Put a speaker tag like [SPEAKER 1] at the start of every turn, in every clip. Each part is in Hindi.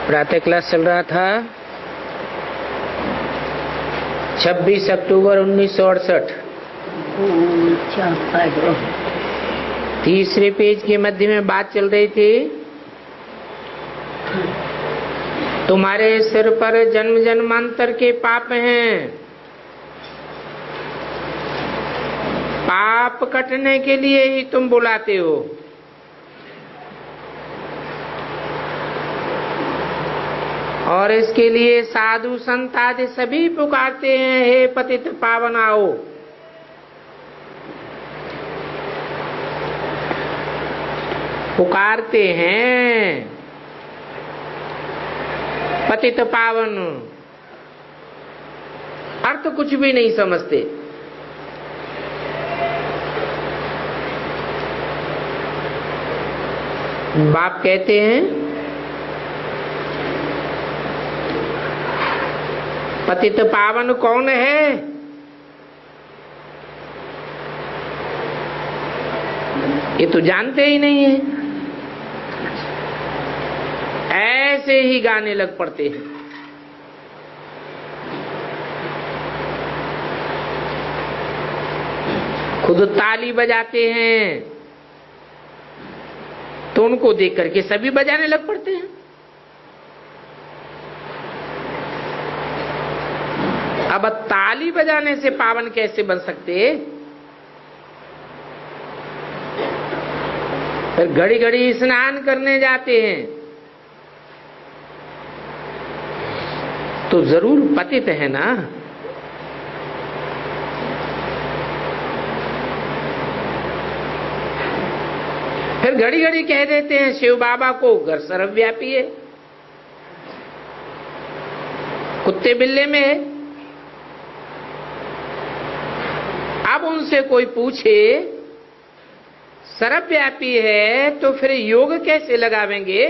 [SPEAKER 1] प्रातः क्लास चल रहा था 26 अक्टूबर 1968। तीसरे पेज के मध्य में बात चल रही थी, तुम्हारे सिर पर जन्म जन्मांतर के पाप हैं, पाप कटने के लिए ही तुम बुलाते हो। और इसके लिए साधु संत आदि सभी पुकारते हैं, हे पतित पावन आओ। पुकारते हैं पतित पावन, अर्थ कुछ भी नहीं समझते। बाप कहते हैं पतित पावन कौन है? ये तो जानते ही नहीं है, ऐसे ही गाने लग पड़ते हैं। खुद ताली बजाते हैं तो उनको देख करके सभी बजाने लग पड़ते हैं। अब ताली बजाने से पावन कैसे बन सकते? फिर घड़ी घड़ी स्नान करने जाते हैं तो जरूर पतित है ना। फिर घड़ी घड़ी कह देते हैं शिव बाबा को घर सर्वव्यापी है, कुत्ते बिल्ले में है। अब उनसे कोई पूछे सर्वव्यापी है तो फिर योग कैसे लगावेंगे?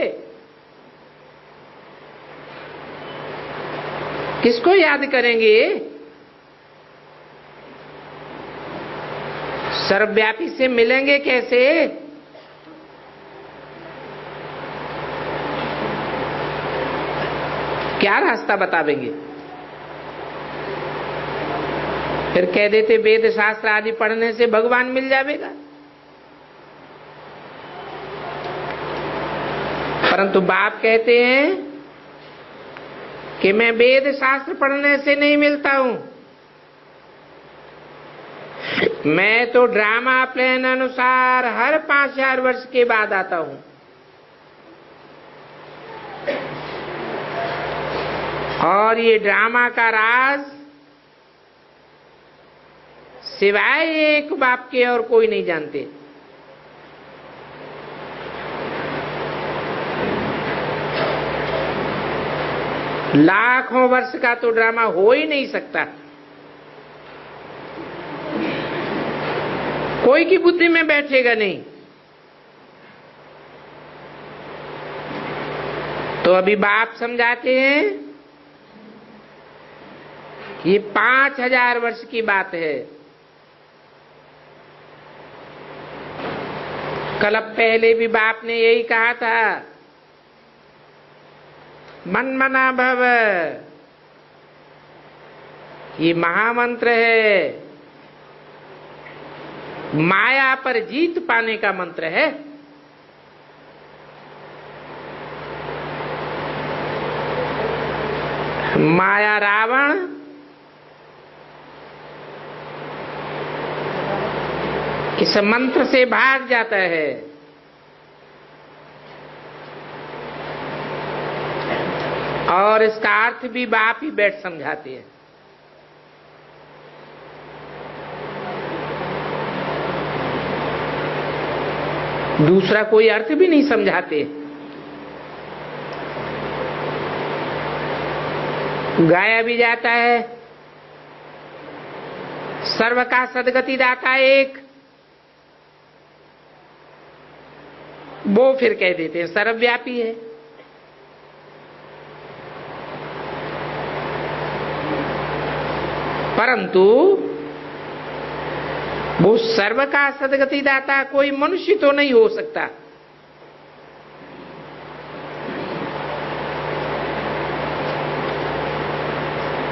[SPEAKER 1] किसको याद करेंगे? सर्वव्यापी से मिलेंगे कैसे? क्या रास्ता बतावेंगे? फिर कह देते वेद शास्त्र आदि पढ़ने से भगवान मिल जाएगा। परंतु बाप कहते हैं कि मैं वेद शास्त्र पढ़ने से नहीं मिलता हूं, मैं तो ड्रामा प्लान अनुसार हर 5000 वर्ष के बाद आता हूं। और ये ड्रामा का राज सिवाय एक बाप के और कोई नहीं जानते। लाखों वर्ष का तो ड्रामा हो ही नहीं सकता। कोई की बुद्धि में बैठेगा नहीं। तो अभी बाप समझाते हैं ये 5000 वर्ष की बात है। कल पहले भी बाप ने यही कहा था, मन मना भव, ये महामंत्र है, माया पर जीत पाने का मंत्र है। माया रावण इस मंत्र से भाग जाता है। और इसका अर्थ भी बाप ही बैठ समझाते हैं। दूसरा कोई अर्थ भी नहीं समझाते। गाया भी जाता है सर्व का सदगति दाता एक, वो फिर कह देते हैं सर्वव्यापी है। परंतु वो सर्व का सदगति दाता कोई मनुष्य तो नहीं हो सकता।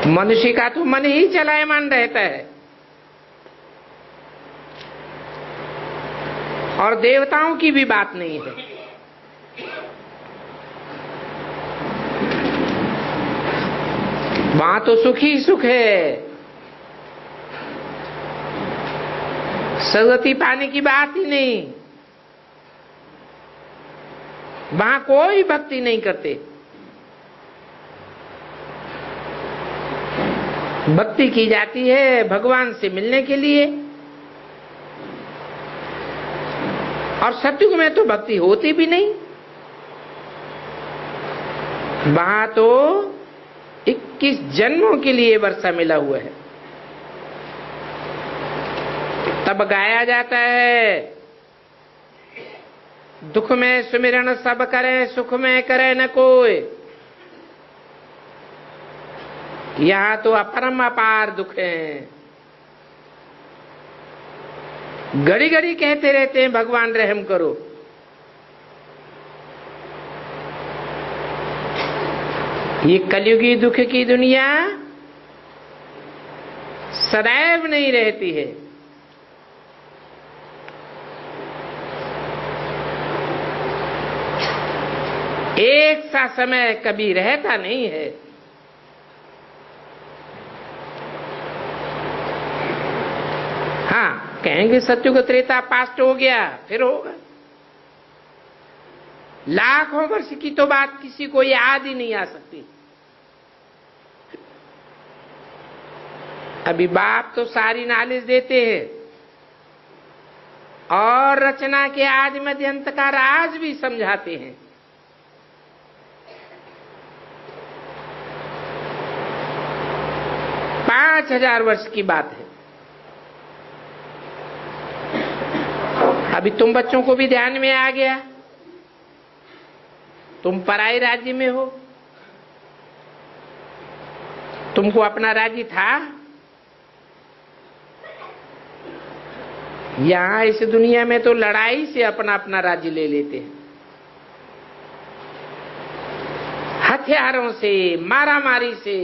[SPEAKER 1] मनुष्य का तो मन ही चलायमान रहता है, और देवताओं की भी बात नहीं है। वहां तो सुख ही सुख है, सदगति पाने की बात ही नहीं। वहां कोई भक्ति नहीं करते। भक्ति की जाती है भगवान से मिलने के लिए, और सतयुग में तो भक्ति होती भी नहीं। वहां तो 21 जन्मों के लिए वर्षा मिला हुआ है। तब गाया जाता है, दुख में सुमिरन सब करे, सुख में करे न कोई। यहां तो अपरम अपार दुख है। घड़ी घड़ी कहते रहते हैं भगवान रहम करो। ये कलयुगी दुख की दुनिया सदैव नहीं रहती है। एक सा समय कभी रहता नहीं है। हाँ, कहेंगे सत्युग त्रेता पास्ट हो गया, फिर होगा। लाखों वर्ष की तो बात किसी को याद ही नहीं आ सकती। अभी बाप तो सारी नॉलेज देते हैं, और रचना के आदि मध्य अंत का राज भी समझाते हैं। पांच 5000 वर्ष की बात है। अभी तुम बच्चों को भी ध्यान में आ गया, तुम पराई राज्य में हो। तुमको अपना राज्य था? यहां इस दुनिया में तो लड़ाई से अपना अपना राज्य ले लेते हैं, हथियारों से, मारामारी से,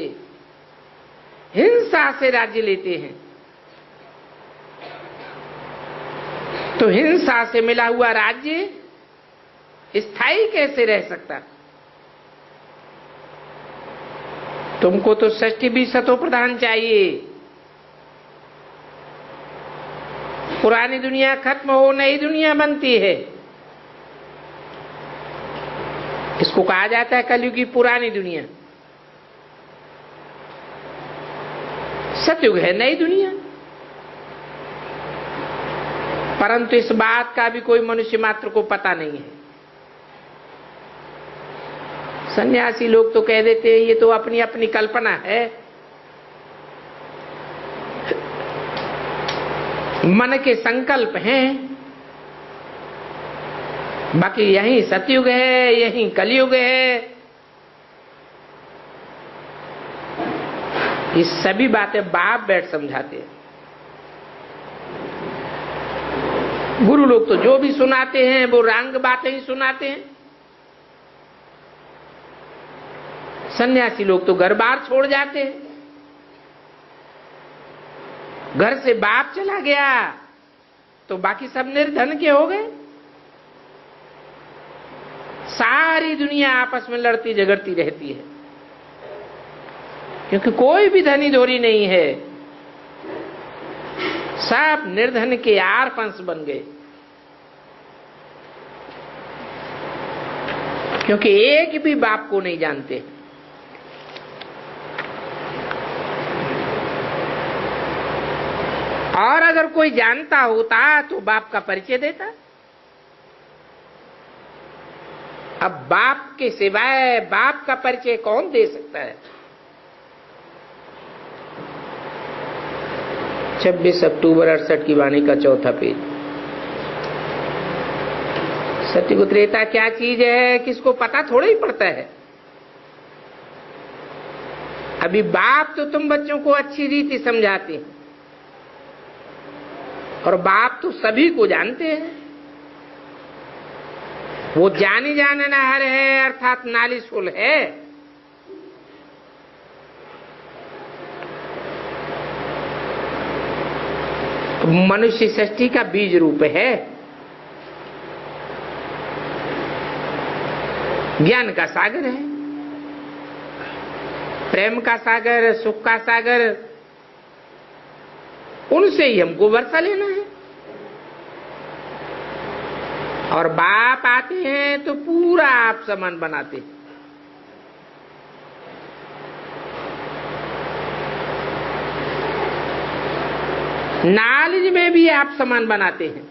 [SPEAKER 1] हिंसा से राज्य लेते हैं। तो हिंसा से मिला हुआ राज्य स्थायी कैसे रह सकता? तुमको तो षष्ठी भी सतो प्रधान चाहिए। पुरानी दुनिया खत्म हो, नई दुनिया बनती है। इसको कहा जाता है कलयुग की पुरानी दुनिया। सतयुग है नई दुनिया। परंतु इस बात का भी कोई मनुष्य मात्र को पता नहीं है। सन्यासी लोग तो कह देते हैं ये तो अपनी अपनी कल्पना है, मन के संकल्प हैं। बाकी यही सतयुग है, यही कलयुग है। ये सभी बातें बाप बैठ समझाते हैं। गुरु लोग तो जो भी सुनाते हैं वो रंग बातें ही सुनाते हैं। सन्यासी लोग तो घर बार छोड़ जाते हैं। घर से बाप चला गया तो बाकी सब निर्धन के हो गए। सारी दुनिया आपस में लड़ती झगड़ती रहती है, क्योंकि कोई भी धनी धोरी नहीं है। सब निर्धन के आर पंस बन गए, क्योंकि एक भी बाप को नहीं जानते। और अगर कोई जानता होता तो बाप का परिचय देता। अब बाप के सिवाय बाप का परिचय कौन दे सकता है? 26 अक्टूबर 68 की वाणी का चौथा पेज। सत्युग त्रेता क्या चीज है किसको पता थोड़ा ही पड़ता है। अभी बाप तो तुम बच्चों को अच्छी रीति समझाते हैं, और बाप तो सभी को जानते हैं। वो जानी जाननहार है, अर्थात नॉलेजफुल है। मनुष्य सृष्टि का बीज रूप है। ज्ञान का सागर है, प्रेम का सागर, सुख का सागर, उनसे ही हमको वर्षा लेना है। और बाप आते हैं तो पूरा आप समान बनाते हैं। नॉलेज में भी आप समान बनाते हैं।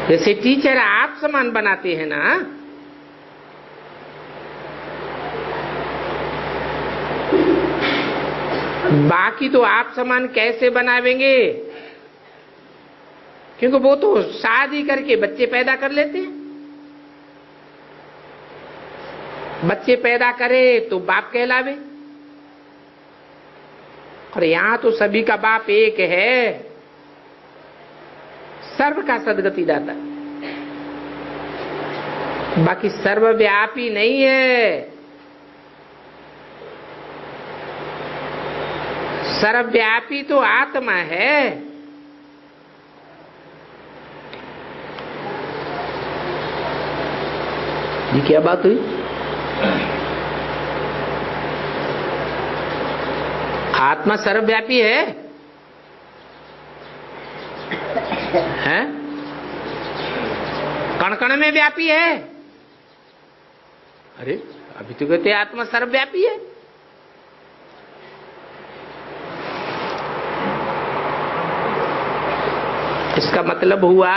[SPEAKER 1] जैसे टीचर आप समान बनाते हैं ना, बाकी तो आप समान कैसे बनावेंगे? क्योंकि वो तो शादी करके बच्चे पैदा कर लेते हैं। बच्चे पैदा करे तो बाप कहलावे। और यहां तो सभी का बाप एक है, सर्व का सदगति दाता। बाकी सर्वव्यापी नहीं है। सर्वव्यापी तो आत्मा है। ये क्या बात हुई? आत्मा सर्वव्यापी है? हैं? कण कण में व्यापी है। अरे अभी तो कहते आत्मा सर्वव्यापी है। इसका मतलब हुआ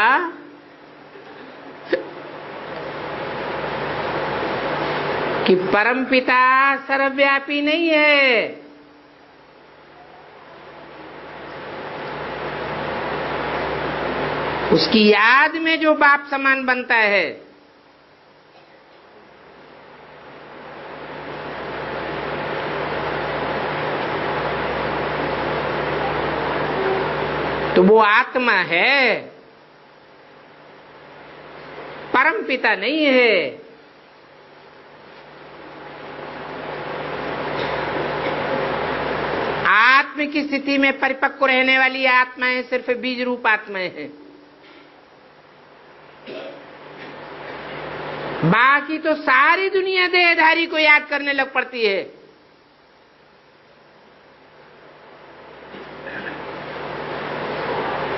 [SPEAKER 1] कि परमपिता सर्वव्यापी नहीं है। उसकी याद में जो बाप समान बनता है, तो वो आत्मा है, परम पिता नहीं है। आत्म की स्थिति में परिपक्व रहने वाली आत्माएं सिर्फ बीज रूप आत्माएं हैं। बाकी तो सारी दुनिया देहधारी को याद करने लग पड़ती है।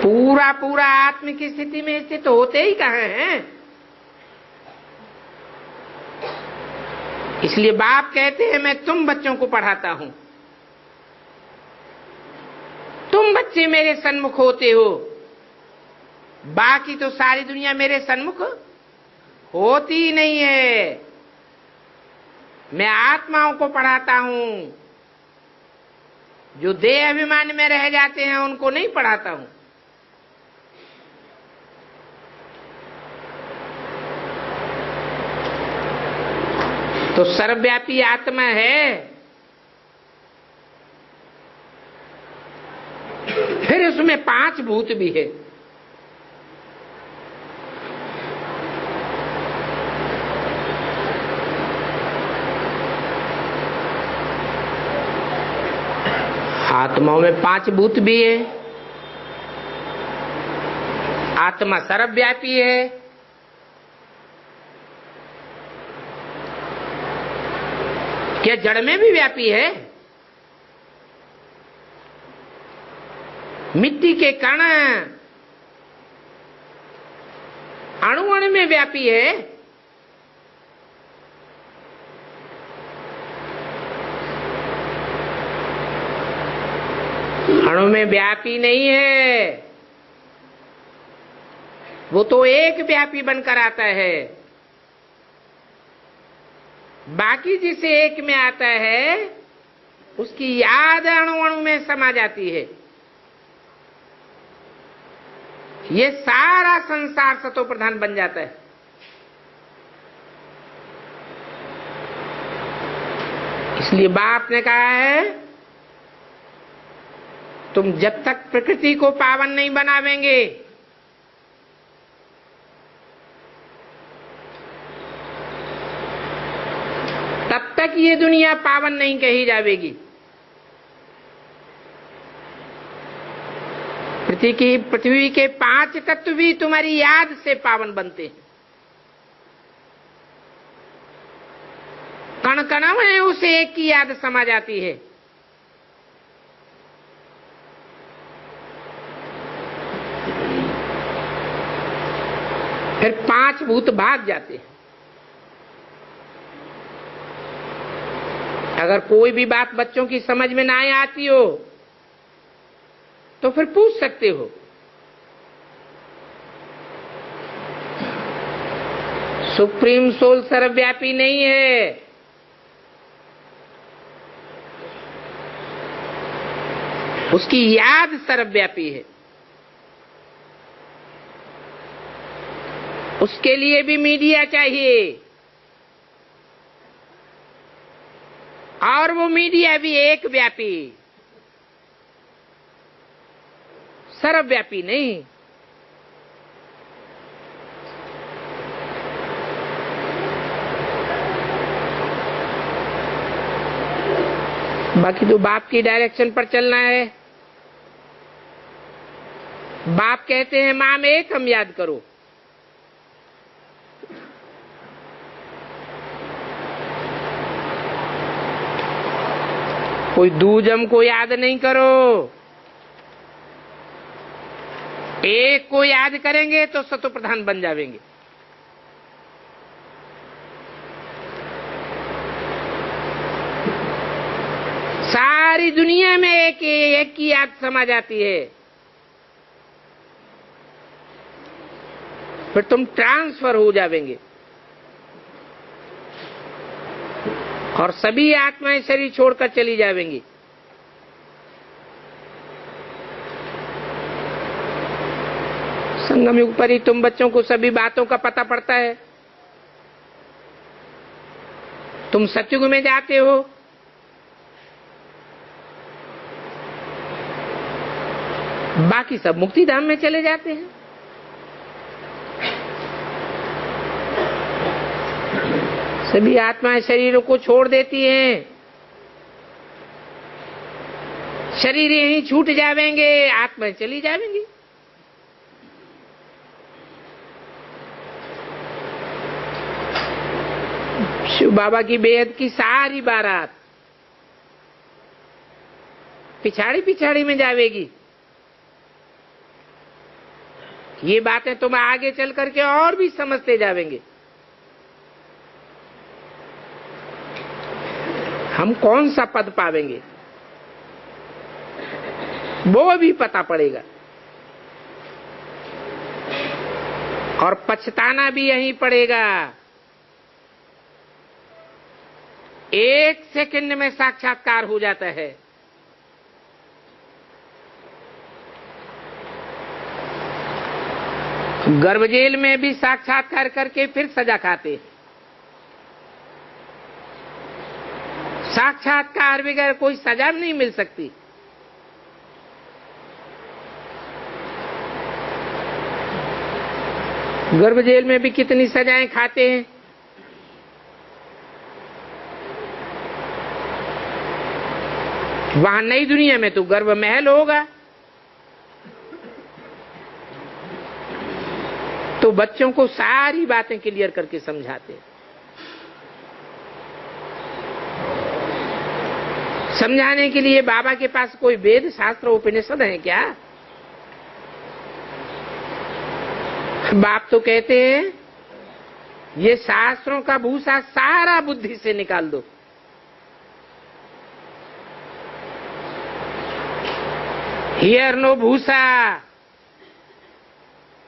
[SPEAKER 1] पूरा पूरा आत्म की स्थिति में स्थित होते ही कहां हैं? इसलिए बाप कहते हैं मैं तुम बच्चों को पढ़ाता हूं, तुम बच्चे मेरे सन्मुख होते हो। बाकी तो सारी दुनिया मेरे सन्मुख होती ही नहीं है। मैं आत्माओं को पढ़ाता हूं, जो देह अभिमान में रह जाते हैं उनको नहीं पढ़ाता हूं। तो सर्वव्यापी आत्मा है, फिर उसमें 5 भूत भी है। आत्माओं में 5 भूत भी है। आत्मा सर्वव्यापी है। क्या जड़ में भी व्यापी है? मिट्टी के कण अणु अणु में व्यापी है। अणु में व्यापी नहीं है, वो तो एक व्यापी बनकर आता है। बाकी जिसे एक में आता है उसकी याद अणु अणु में समा जाती है। ये सारा संसार सतो प्रधान बन जाता है। इसलिए बाप ने कहा है तुम जब तक प्रकृति को पावन नहीं बनावेंगे, तब तक ये दुनिया पावन नहीं कही जाएगी। पृथ्वी के 5 तत्व भी तुम्हारी याद से पावन बनते हैं। कण कण में उसे एक की याद समा जाती है। फिर 5 भूत भाग जाते हैं। अगर कोई भी बात बच्चों की समझ में ना आती हो तो फिर पूछ सकते हो। सुप्रीम सोल सर्वव्यापी नहीं है। उसकी याद सर्वव्यापी है। उसके लिए भी मीडिया चाहिए, और वो मीडिया भी एक व्यापी, सर्वव्यापी नहीं। बाकी तो बाप की डायरेक्शन पर चलना है। बाप कहते हैं माम एक हम याद करो। कोई दूजम को याद नहीं करो। एक को याद करेंगे तो सतो प्रधान बन जाएंगे। सारी दुनिया में एक की याद समा जाती है। फिर तुम ट्रांसफर हो जाएंगे और सभी आत्माएं शरीर छोड़कर चली जाएंगी। संगम युग पर ही तुम बच्चों को सभी बातों का पता पड़ता है। तुम सतयुग में जाते हो, बाकी सब मुक्ति धाम में चले जाते हैं। सभी आत्माएं शरीरों को छोड़ देती हैं। शरीर यहीं छूट जाएंगे, आत्माएं चली जाएंगी। शिव बाबा की बेहद की सारी बारात पिछाड़ी पिछाड़ी में जाएगी। ये बातें तुम आगे चल करके और भी समझते जाएंगे। हम कौन सा पद पावेंगे वो भी पता पड़ेगा, और पछताना भी यहीं पड़ेगा। 1 सेकंड में साक्षात्कार हो जाता है। गर्भ जेल में भी साक्षात्कार करके फिर सजा खाते। साक्षात्कार बगैर कोई सजा नहीं मिल सकती। गर्भ जेल में भी कितनी सजाएं खाते हैं। वहां नई दुनिया में तो गर्भ महल होगा। तो बच्चों को सारी बातें क्लियर करके समझाते हैं। समझाने के लिए बाबा के पास कोई वेद शास्त्र उपनिषद है क्या? बाप तो कहते हैं ये शास्त्रों का भूसा सारा बुद्धि से निकाल दो। हियर नो भूसा,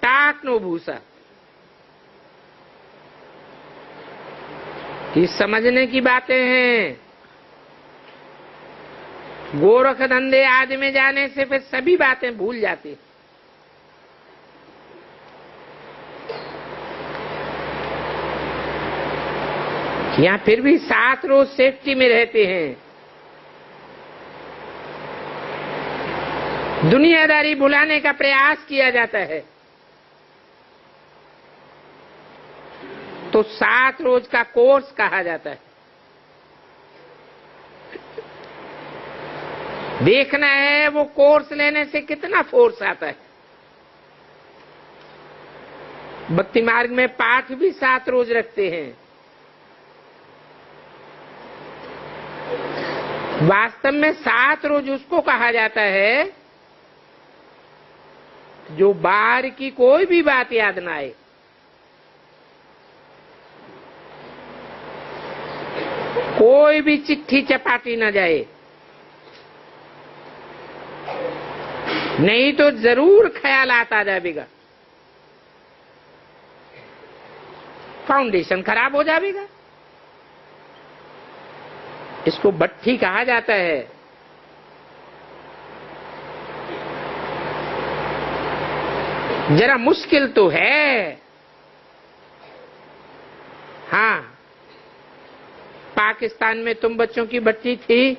[SPEAKER 1] टाट नो भूसा। ये समझने की बातें हैं। गोरख धंधे आदि में जाने से फिर सभी बातें भूल जाती। यहाँ फिर भी 7 रोज सेफ्टी में रहते हैं। दुनियादारी भुलाने का प्रयास किया जाता है। तो 7 रोज का कोर्स कहा जाता है। देखना है वो कोर्स लेने से कितना फोर्स आता है। भक्ति मार्ग में पाठ भी 7 रोज रखते हैं। वास्तव में 7 रोज उसको कहा जाता है जो बाहर की कोई भी बात याद ना आए, कोई भी चिट्ठी चपाटी ना जाए, नहीं तो जरूर ख्याल आता जाएगा, फाउंडेशन खराब हो जाएगा। इसको भट्ठी कहा जाता है। जरा मुश्किल तो है। हाँ, पाकिस्तान में तुम बच्चों की भट्टी थी,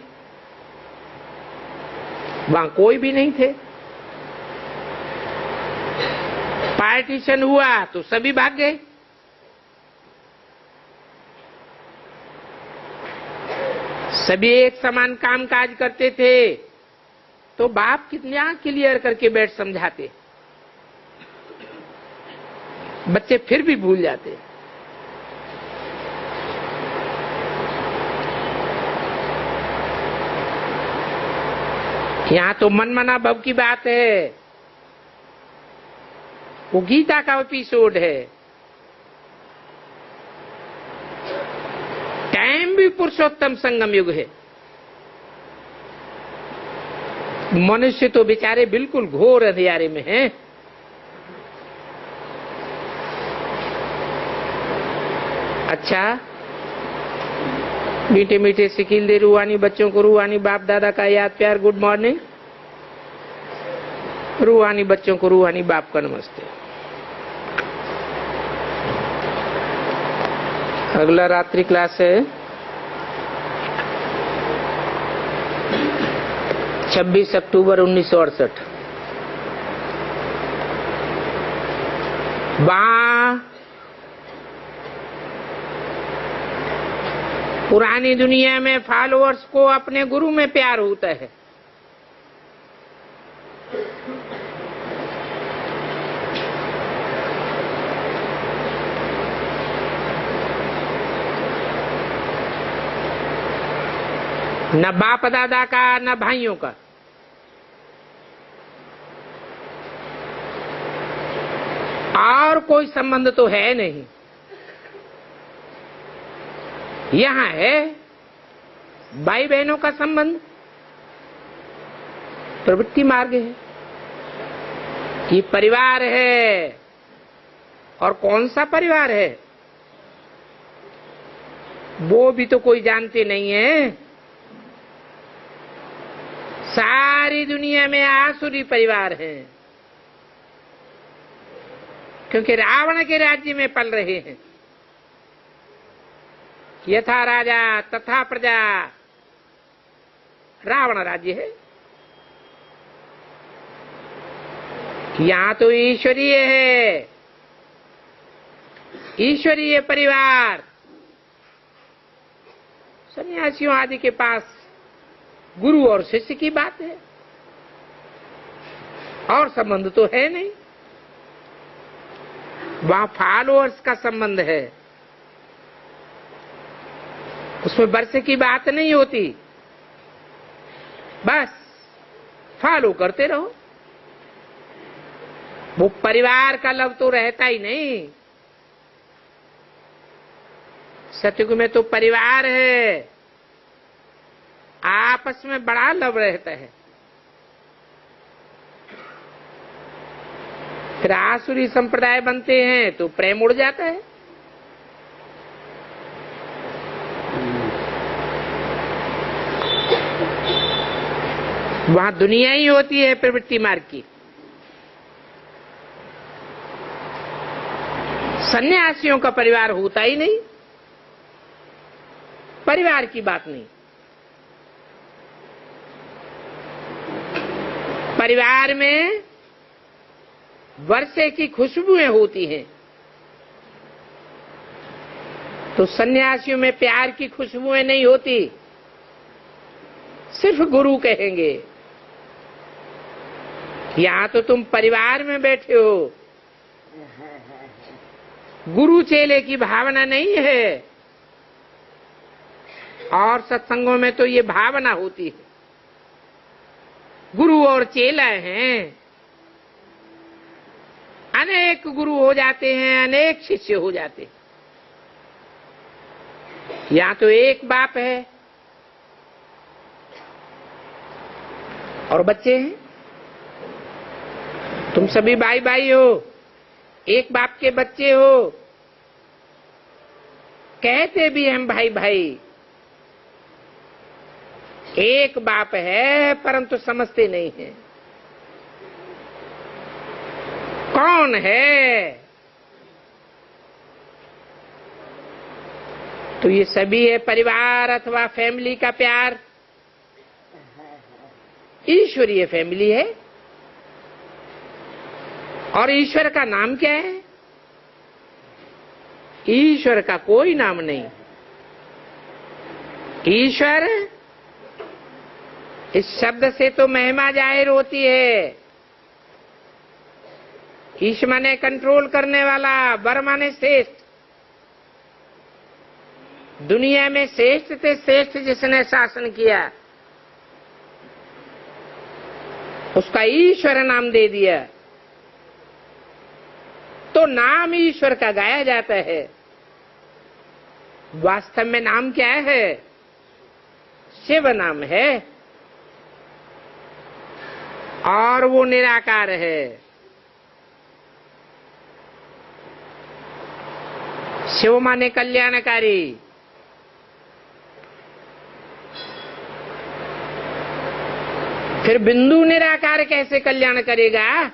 [SPEAKER 1] वहां कोई भी नहीं थे। पार्टीशन हुआ तो सभी भाग गए। सभी एक समान काम काज करते थे, तो बाप कितने आंख क्लियर करके बैठ समझाते, बच्चे फिर भी भूल जाते। यहां तो मनमना भव की बात है, वो गीता का एपिसोड है। टाइम भी पुरुषोत्तम संगम युग है। मनुष्य तो बेचारे बिल्कुल घोर अंधियारे में हैं। अच्छा, मीठे मीठे सिकिल दे रूहानी बच्चों को रूहानी बाप दादा का याद प्यार, गुड मॉर्निंग। रूहानी बच्चों को रूहानी बाप का नमस्ते। अगला रात्रि क्लास है 26 अक्टूबर 1968। वहां पुरानी दुनिया में फॉलोअर्स को अपने गुरु में प्यार होता है। न बाप दादा का, न भाइयों का। और कोई संबंध तो है नहीं। यहां है भाई बहनों का संबंध, प्रवृत्ति मार्ग है, ये परिवार है। और कौन सा परिवार है वो भी तो कोई जानते नहीं है। सारी दुनिया में आसुरी परिवार हैं, क्योंकि रावण के राज्य में पल रहे हैं। यथा राजा तथा प्रजा, रावण राज्य है। यहां तो ईश्वरीय है, ईश्वरीय परिवार। सन्यासियों आदि के पास गुरु और शिष्य की बात है, और संबंध तो है नहीं। वहां फॉलोअर्स का संबंध है, उसमें वर्षे की बात नहीं होती। बस फॉलो करते रहो। वो परिवार का लव तो रहता ही नहीं। सतयुग में तो परिवार है, आपस में बड़ा लव रहता है। फिर आसुरी संप्रदाय बनते हैं तो प्रेम उड़ जाता है। वहां दुनिया ही होती है प्रवृत्ति मार्ग की। सन्यासियों का परिवार होता ही नहीं, परिवार की बात नहीं। परिवार में वर्षे की खुशबुएं होती हैं, तो सन्यासियों में प्यार की खुशबुएं नहीं होती। सिर्फ गुरु कहेंगे, यहाँ तो तुम परिवार में बैठे हो, गुरु चेले की भावना नहीं है। और सत्संगों में तो ये भावना होती है, गुरु और चेला हैं। अनेक गुरु हो जाते हैं, अनेक शिष्य हो जाते हैं। यहाँ तो एक बाप है और बच्चे हैं। तुम सभी भाई भाई हो, एक बाप के बच्चे हो। कहते भी हम भाई भाई, एक बाप है परंतु समझते नहीं है कौन है। तो ये सभी है परिवार अथवा फैमिली का प्यार, ईश्वरीय फैमिली है। और ईश्वर का नाम क्या है? ईश्वर का कोई नाम नहीं। ईश्वर इस शब्द से तो महिमा जाहिर होती है। ईश माने कंट्रोल करने वाला, वर माने श्रेष्ठ। दुनिया में श्रेष्ठ से श्रेष्ठ जिसने शासन किया उसका ईश्वर नाम दे दिया। तो नाम ईश्वर का गाया जाता है। वास्तव में नाम क्या है? शिव नाम है और वो निराकार है। शिव माने कल्याणकारी। फिर बिंदु निराकार कैसे कल्याण करेगा?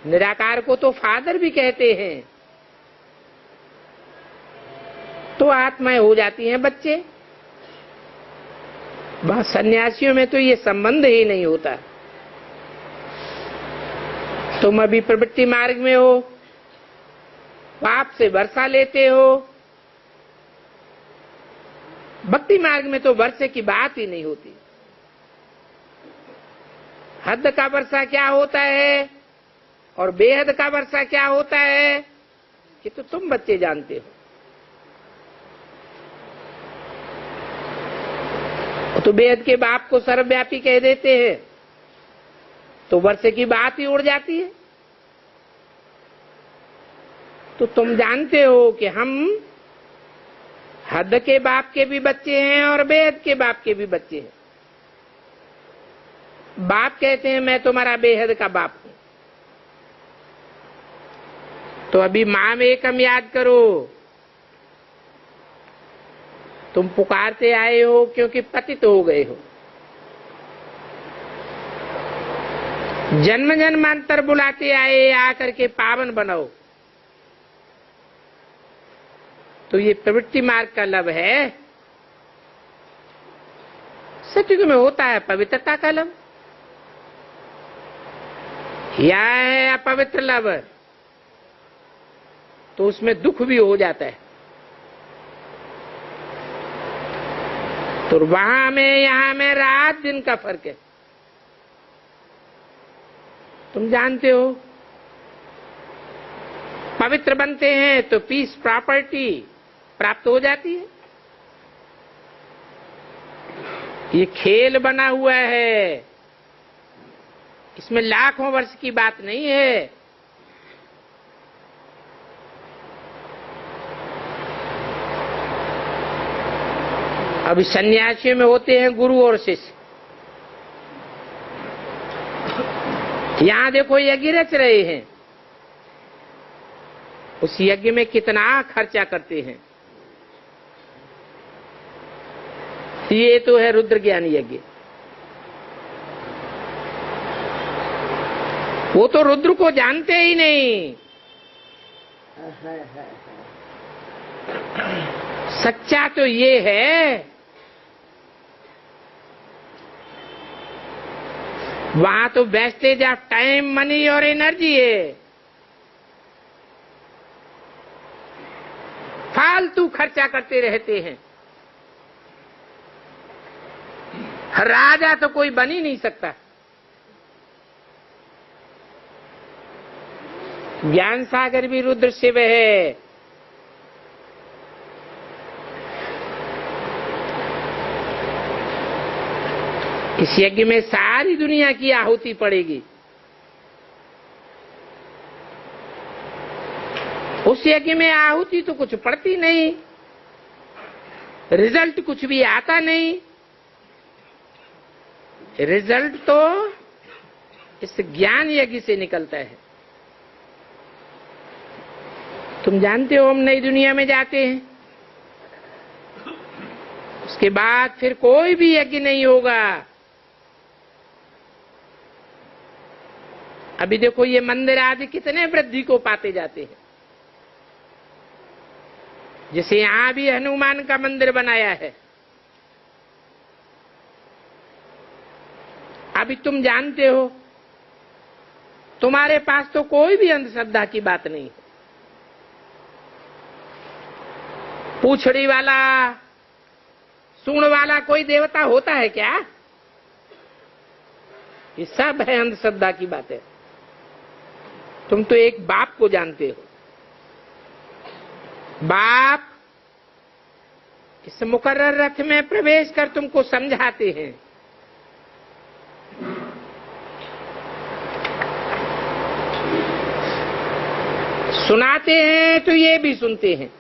[SPEAKER 1] निराकार को तो फादर भी कहते हैं। तो आत्माएं हो जाती हैं बच्चे। बस सन्यासियों में तो ये संबंध ही नहीं होता। तुम अभी प्रवृत्ति मार्ग में हो, पाप से वर्षा लेते हो। भक्ति मार्ग में तो वर्षे की बात ही नहीं होती। हद का वर्षा क्या होता है और बेहद का वर्षा क्या होता है कि तो तुम बच्चे जानते हो। तो बेहद के बाप को सर्वव्यापी कह देते हैं तो वर्षे की बात ही उड़ जाती है। तो तुम जानते हो कि हम हद के बाप के भी बच्चे हैं और बेहद के बाप के भी बच्चे हैं। बाप कहते हैं मैं तुम्हारा बेहद का बाप हूं। तो अभी माम एकम याद करो। तुम पुकारते आए हो क्योंकि पतित हो गए हो। जन्म जन्मांतर बुलाते आए आकर के पावन बनाओ। तो ये प्रवृत्ति मार्ग का लाभ है। सतयुग में होता है पवित्रता का लाभ, या है अपवित्र लाभ, तो उसमें दुख भी हो जाता है। तो वहां में यहां में रात दिन का फर्क है। तुम जानते हो पवित्र बनते हैं तो पीस प्रॉपर्टी प्राप्त हो जाती है। ये खेल बना हुआ है, इसमें लाखों वर्ष की बात नहीं है। अभी सन्यासियों में होते हैं गुरु और शिष्य। यहां देखो यज्ञ रच रहे हैं, उस यज्ञ में कितना खर्चा करते हैं। ये तो है रुद्र ज्ञान यज्ञ। वो तो रुद्र को जानते ही नहीं। सच्चा तो ये है, वहां तो वेस्टेज ऑफ टाइम, मनी और एनर्जी है। फालतू खर्चा करते रहते हैं। राजा तो कोई बन ही नहीं सकता। ज्ञान सागर भी रुद्र शिव है। इस यज्ञ में सारी दुनिया की आहुति पड़ेगी। उस यज्ञ में आहुति तो कुछ पड़ती नहीं, रिजल्ट कुछ भी आता नहीं। रिजल्ट तो इस ज्ञान यज्ञ से निकलता है। तुम जानते हो हम नई दुनिया में जाते हैं, उसके बाद फिर कोई भी यज्ञ नहीं होगा। अभी देखो ये मंदिर आदि कितने वृद्धि को पाते जाते हैं। जैसे यहां भी हनुमान का मंदिर बनाया है। अभी तुम जानते हो तुम्हारे पास तो कोई भी अंधश्रद्धा की बात नहीं है। पूछड़ी वाला, सूंड वाला कोई देवता होता है क्या? ये सब है अंधश्रद्धा की बातें। तुम तो एक बाप को जानते हो। बाप इस मुकर्रर रथ में प्रवेश कर तुमको समझाते हैं। सुनाते हैं तो ये भी सुनते हैं।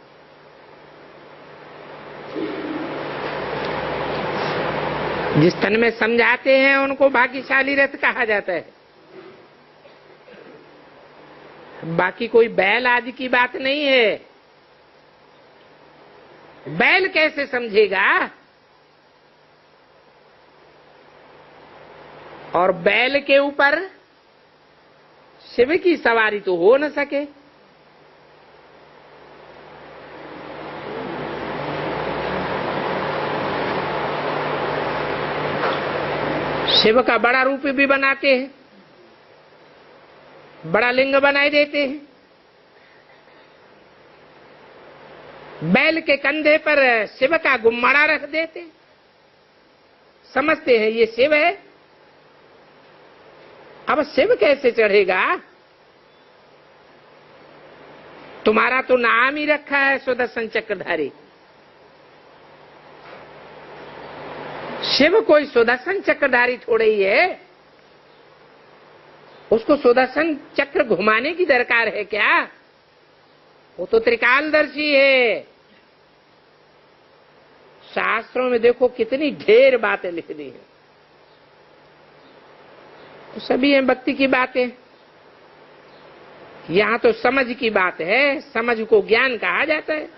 [SPEAKER 1] जिस तन में समझाते हैं उनको भाग्यशाली रथ कहा जाता है। बाकी कोई बैल आदि की बात नहीं है। बैल कैसे समझेगा? और बैल के ऊपर शिव की सवारी तो हो न सके। शिव का बड़ा रूप भी बनाते हैं, बड़ा लिंग बनाए देते हैं। बैल के कंधे पर शिव का गुम्माड़ा रख देते हैं। समझते हैं ये शिव है। अब शिव कैसे चढ़ेगा? तुम्हारा तो नाम ही रखा है सुदर्शन चक्रधारी। शिव कोई सुदर्शन चक्रधारी थोड़े ही है। उसको सुदर्शन चक्र घुमाने की दरकार है क्या? वो तो त्रिकालदर्शी है। शास्त्रों में देखो कितनी ढेर बातें लिख दी है। तो सभी हैं भक्ति की बातें। यहां तो समझ की बात है। समझ को ज्ञान कहा जाता है।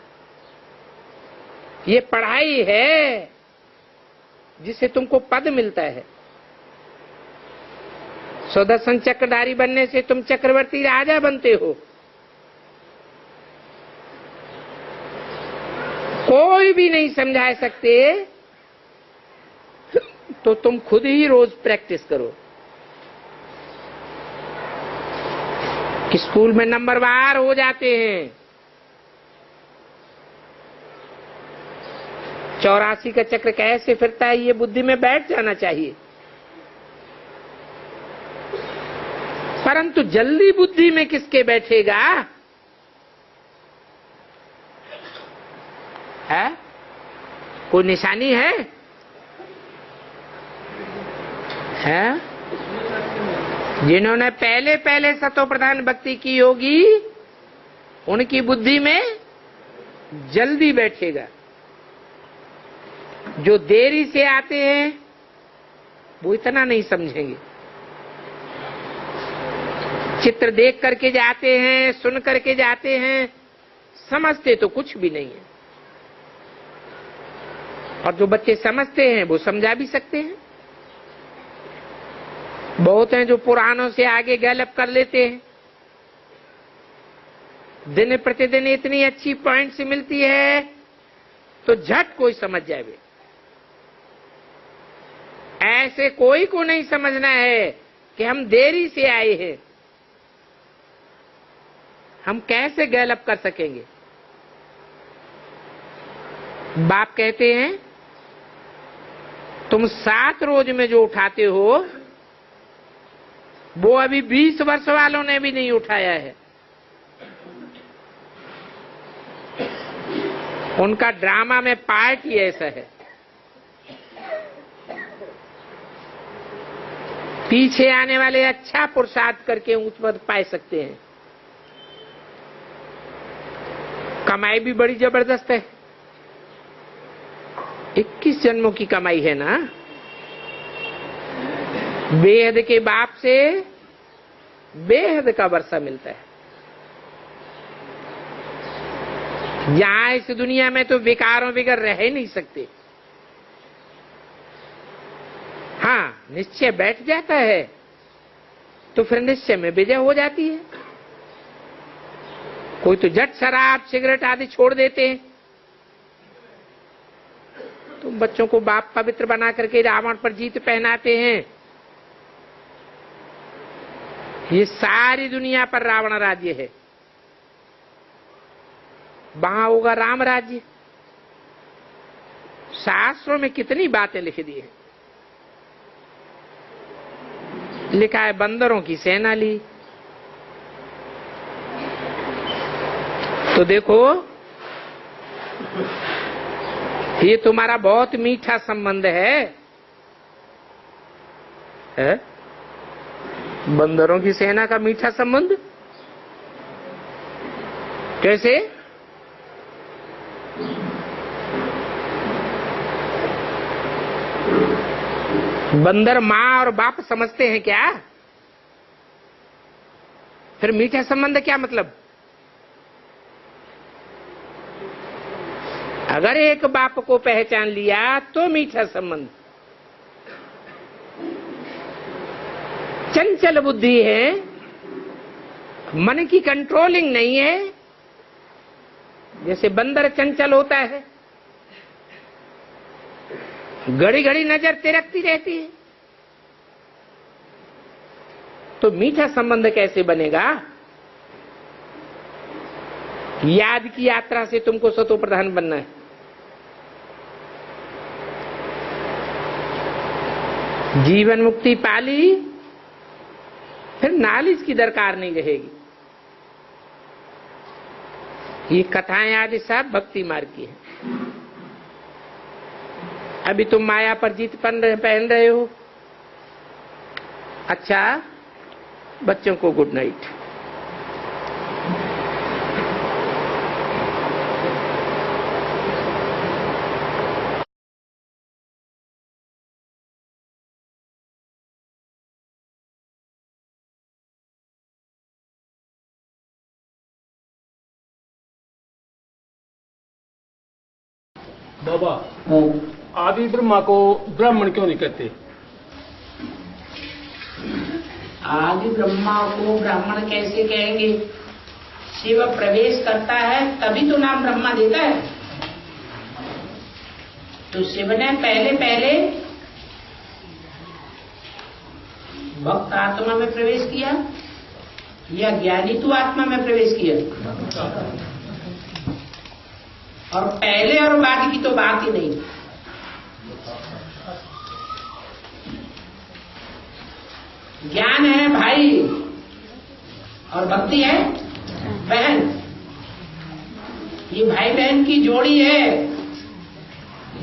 [SPEAKER 1] ये पढ़ाई है जिससे तुमको पद मिलता है। सुदर्शन चक्रधारी बनने से तुम चक्रवर्ती राजा बनते हो। कोई भी नहीं समझा सकते तो तुम खुद ही रोज प्रैक्टिस करो। स्कूल में नंबरवार हो जाते हैं। 84 का चक्र कैसे फिरता है ये बुद्धि में बैठ जाना चाहिए। परंतु जल्दी बुद्धि में किसके बैठेगा? है कोई निशानी है? जिन्होंने पहले पहले सतो प्रधान भक्ति की होगी उनकी बुद्धि में जल्दी बैठेगा। जो देरी से आते हैं वो इतना नहीं समझेंगे। चित्र देख करके जाते हैं, सुन करके जाते हैं, समझते तो कुछ भी नहीं है। और जो बच्चे समझते हैं वो समझा भी सकते हैं। बहुत हैं जो पुराणों से आगे गैलप कर लेते हैं। दिन प्रतिदिन इतनी अच्छी पॉइंट्स मिलती है तो झट कोई समझ जाए। ऐसे कोई को नहीं समझना है कि हम देरी से आए हैं, हम कैसे गैलप कर सकेंगे। बाप कहते हैं तुम 7 रोज में जो उठाते हो वो अभी 20 वर्ष वालों ने भी नहीं उठाया है। उनका ड्रामा में पार्ट ही ऐसा है। पीछे आने वाले अच्छा पुरुषार्थ करके ऊंच पद पा सकते हैं। कमाई भी बड़ी जबरदस्त है। 21 जन्मों की कमाई है ना। बेहद के बाप से बेहद का वर्षा मिलता है। यहां इस दुनिया में तो विकारों बिगर रह ही नहीं सकते। हाँ, निश्चय बैठ जाता है तो फिर निश्चय में विजय हो जाती है। कोई तो झट शराब सिगरेट आदि छोड़ देते हैं। तुम बच्चों को बाप पवित्र बना करके रावण पर जीत पहनाते हैं। ये सारी दुनिया पर रावण राज्य है, वहां होगा राम राज्य। शास्त्रों में कितनी बातें लिख दी है। लिखा है बंदरों की सेना ली। तो देखो, ये तुम्हारा बहुत मीठा संबंध है? बंदरों की सेना का मीठा संबंध कैसे? बंदर माँ और बाप समझते हैं क्या? फिर मीठा संबंध क्या मतलब? अगर एक बाप को पहचान लिया तो मीठा संबंध। चंचल बुद्धि है, मन की कंट्रोलिंग नहीं है। जैसे बंदर चंचल होता है, घड़ी घड़ी नजर तिरकती रहती है, तो मीठा संबंध कैसे बनेगा? याद की यात्रा से तुमको सतो प्रधान बनना है। जीवन मुक्ति पाली, फिर नालिश की दरकार नहीं रहेगी। ये कथाएं आदि सब भक्ति मार्ग की है। अभी तुम माया पर जीत पहन रहे हो। अच्छा, बच्चों को गुड नाइट।
[SPEAKER 2] बाबा, आदि ब्रह्मा को ब्राह्मण क्यों नहीं कहते?
[SPEAKER 1] आदि ब्रह्मा को ब्राह्मण कैसे कहेंगे? शिव प्रवेश करता है तभी तो नाम ब्रह्मा देता है। तो शिव ने पहले पहले भक्त आत्मा में प्रवेश किया या ज्ञानी तू आत्मा में प्रवेश किया? और पहले और बाद की तो बात ही नहीं। ज्ञान है भाई और भक्ति है बहन। ये भाई बहन की जोड़ी है।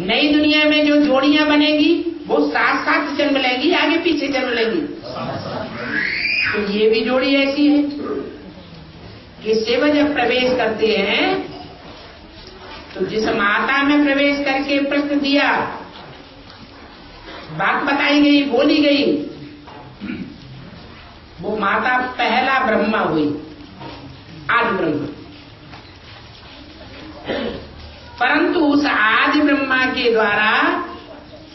[SPEAKER 1] नई दुनिया में जो जोड़ियां बनेगी वो साथ साथ जन्म लेंगी, आगे पीछे जन्म लेंगी। तो ये भी जोड़ी ऐसी है कि शिव जब प्रवेश करते हैं तो जिस माता में प्रवेश करके प्रश्न दिया, बात बताई गई, बोली गई, वो माता पहला ब्रह्मा हुई, आदि ब्रह्मा। परंतु उस आदि ब्रह्मा के द्वारा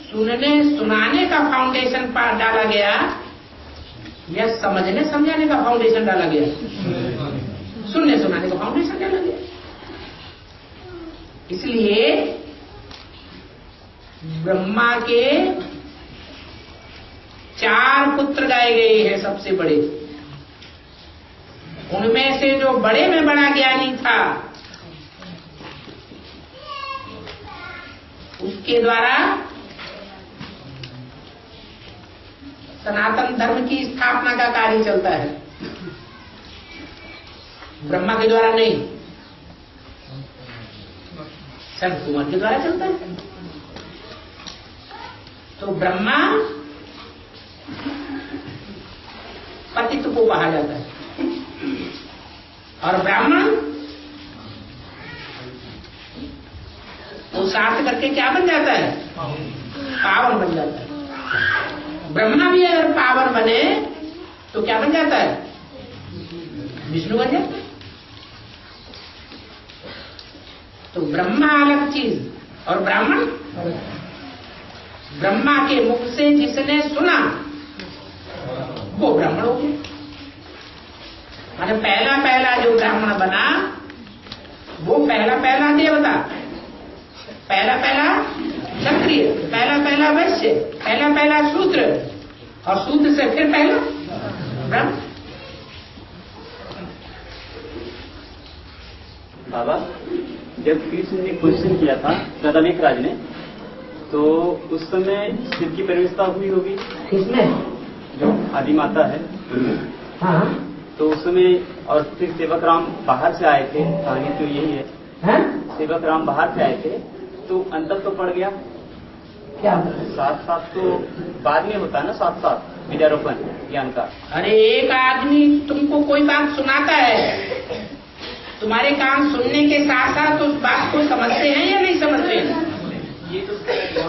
[SPEAKER 1] सुनने सुनाने का फाउंडेशन डाला गया या समझने समझाने का फाउंडेशन डाला गया? सुनने सुनाने का फाउंडेशन डाला गया। इसलिए ब्रह्मा के 4 पुत्र गाए गए हैं सबसे बड़े। उनमें से जो बड़े में बड़ा ज्ञानी था उसके द्वारा सनातन धर्म की स्थापना का कार्य चलता है, ब्रह्मा के द्वारा नहीं, संत कुमार के द्वारा चलता है। तो ब्रह्मा पतित को कहा जाता है और ब्राह्मण तो साथ करके क्या बन जाता है? पावन बन जाता है। ब्रह्मा भी अगर पावन बने तो क्या बन जाता है? विष्णु बन जाता है। तो ब्रह्मा अलग चीज और ब्राह्मण, ब्रह्मा के मुख से जिसने सुना वो ब्राह्मण हो गया। माने पहला पहला जो ब्राह्मण बना वो पहला पहला देवता, पहला पहला क्षत्रिय, पहला पहला वैश्य, पहला पहला शूद्र और शूद्र से फिर पहला ब्राह्मण।
[SPEAKER 3] बाबा, जब कृष्ण ने क्वेश्चन किया था दादा मेघराज ने, तो उस समय शिव की प्रवेशता हुई होगी।
[SPEAKER 1] किसमें?
[SPEAKER 3] जो आदि माता है।
[SPEAKER 1] हाँ।
[SPEAKER 3] तो उस समय और फिर सेवक राम बाहर से आए थे, कहानी तो यही है।
[SPEAKER 1] हाँ?
[SPEAKER 3] सेवक राम बाहर से आए थे तो अंतर तो पड़ गया।
[SPEAKER 1] क्या?
[SPEAKER 3] साथ साथ तो बाद में होता है ना, साथ साथ विद्यारोपण ज्ञान का।
[SPEAKER 1] अरे एक आदमी तुमको कोई बात सुनाता है, तुम्हारे कान सुनने के साथ साथ उस बात को समझते हैं या नहीं समझते हैं?
[SPEAKER 3] ये तो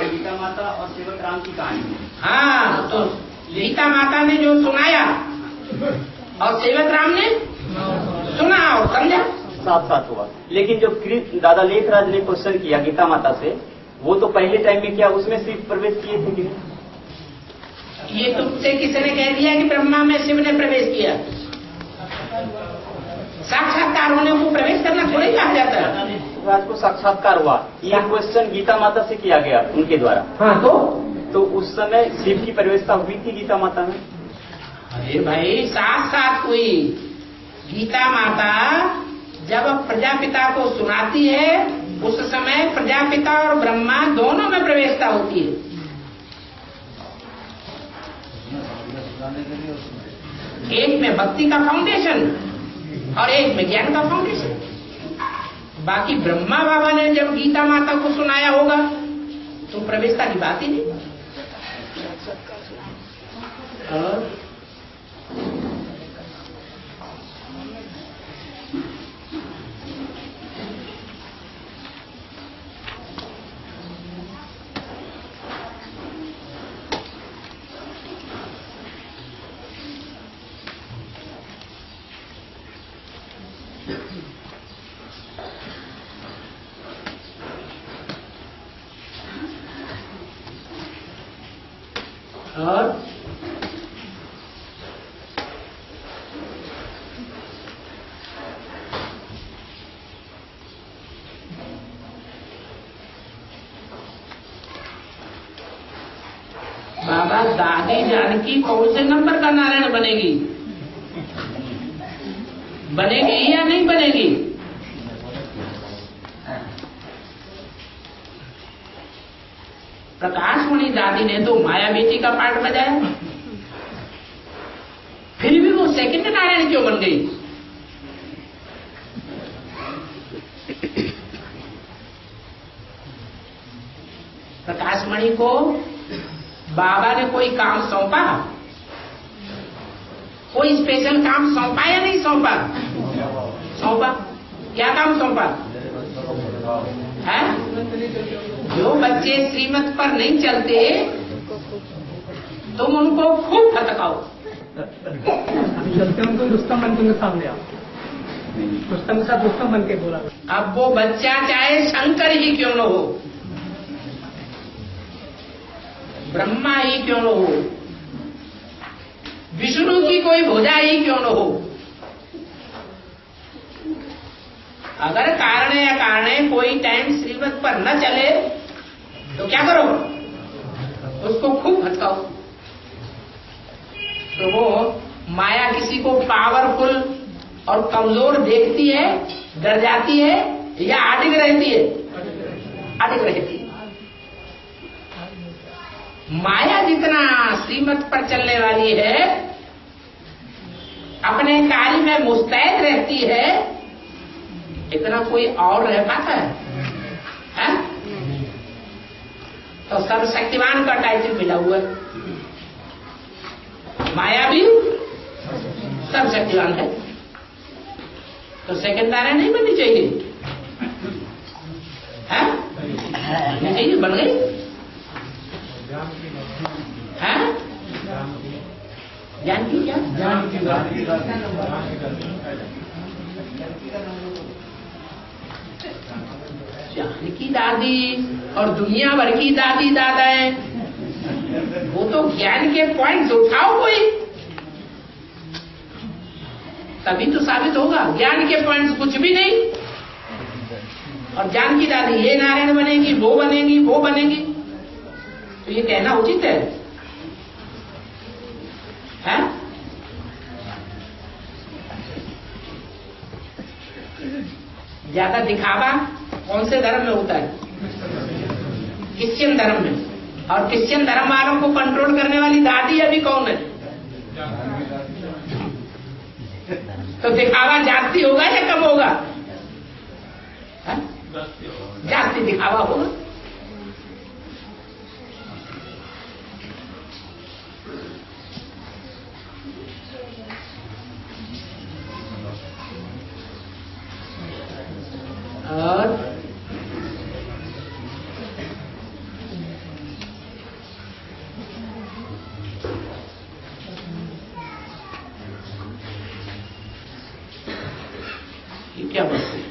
[SPEAKER 3] गीता माता और सेवक राम की कहानी है।
[SPEAKER 1] हाँ, तो गीता माता ने जो सुनाया और सेवक राम ने सुना और समझा,
[SPEAKER 3] साथ साथ हुआ। लेकिन जो दादा लेखराज ने क्वेश्चन किया गीता माता से, वो तो पहले टाइम में किया, उसमें शिव प्रवेश किए थे कि नहीं?
[SPEAKER 1] ये तुमसे किसने कह दिया कि ब्रह्मा में शिव ने प्रवेश किया? साक्षात्कार होने को प्रवेश करना थोड़ी कहा जाता है।
[SPEAKER 3] राज को साक्षात्कार हुआ, ये क्वेश्चन गीता माता से किया गया उनके द्वारा।
[SPEAKER 1] हाँ, तो
[SPEAKER 3] उस समय शिव की प्रवेशता हुई थी गीता माता में।
[SPEAKER 1] अरे भाई, साथ साथ हुई। गीता माता जब प्रजापिता को सुनाती है उस समय प्रजापिता और ब्रह्मा दोनों में प्रवेशता होती है। एक में भक्ति का फाउंडेशन और एक में ज्ञान का फाउंडेशन। बाकी ब्रह्मा बाबा ने जब गीता माता को सुनाया होगा तो प्रवेशता की बात ही नहीं। और बाबा, दादी जानकी कौन से नंबर का नारायण बनेगी? बनेगी या नहीं बनेगी? प्रकाशमणि दादी ने तो माया बेटी का पार्ट बजाया, फिर भी वो सेकंड नारायण क्यों बन गई? प्रकाशमणि को बाबा ने कोई काम सौंपा, कोई स्पेशल काम सौंपा या नहीं सौंपा? सौंपा। क्या काम सौंपा है? जो बच्चे श्रीमत पर नहीं चलते तुम उनको खूब फटकाओ।
[SPEAKER 2] चलते उनको रुस्तम बन के सामने आओ, रुस्तम के साथ रुस्तम बन के बोला।
[SPEAKER 1] अब वो बच्चा चाहे शंकर ही क्यों न हो, ब्रह्मा ही क्यों न हो, विष्णु की कोई भुजा ही क्यों न हो, अगर कारण या कारण कोई टाइम श्रीमत पर न चले तो क्या करो? उसको खूब भटकाओ। तो वो माया किसी को पावरफुल और कमजोर देखती है, डर जाती है या अडिग रहती है? अडिग रहती है। माया जितना श्रीमत पर चलने वाली है, अपने कार्य में मुस्तैद रहती है, इतना कोई और रह पाता है? तो सर्वशक्तिमान का टाइटल मिला हुआ है। माया भी सर्वशक्तिवान है, तो सेकंड धारा नहीं बननी चाहिए? नहीं चाहिए, बन गई? ज्ञान की क्या? ज्ञान की दादी और दुनिया भर की दादी दादाएं, वो तो ज्ञान के पॉइंट्स उठाओ कोई, तभी तो साबित होगा। ज्ञान के पॉइंट्स कुछ भी नहीं, और ज्ञान की दादी ये नारायण बनेगी, वो बनेगी, वो बनेगी, तो ये कहना उचित है? ज्यादा दिखावा कौन से धर्म में होता है? क्रिश्चियन धर्म में। और क्रिश्चियन धर्म वालों को कंट्रोल करने वाली दादी अभी कौन है? तो दिखावा जास्ती होगा या कम होगा? जास्ती दिखावा होगा। और ये क्या बात है?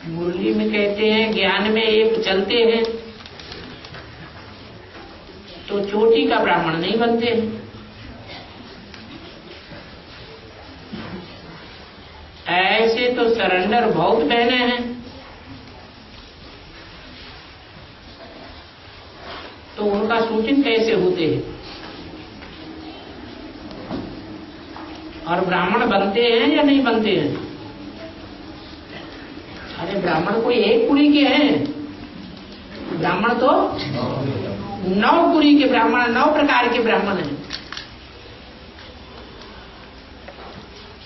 [SPEAKER 1] मुरली में कहते हैं ज्ञान में एक चलते हैं तो चोटी का ब्राह्मण नहीं बनते हैं। ऐसे तो सरेंडर बहुत बहने हैं, तो उनका शूटिंग कैसे होते हैं? और ब्राह्मण बनते हैं या नहीं बनते हैं? अरे ब्राह्मण कोई एक कुली के हैं? ब्राह्मण तो 9 कुली के ब्राह्मण, 9 प्रकार के ब्राह्मण हैं।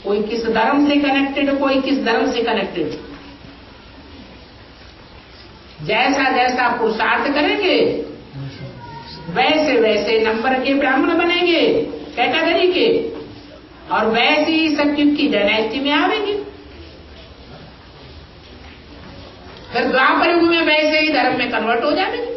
[SPEAKER 1] कोई किस धर्म से कनेक्टेड, कोई किस धर्म से कनेक्टेड। जैसा जैसा पुरुषार्थ करेंगे वैसे वैसे नंबर के ब्राह्मण बनेंगे, कैटेगरी के, और वैसे ही सत्युग की डायनेस्टी में आवेंगे। फिर द्वापर युग में वैसे ही धर्म में कन्वर्ट हो जाएंगे।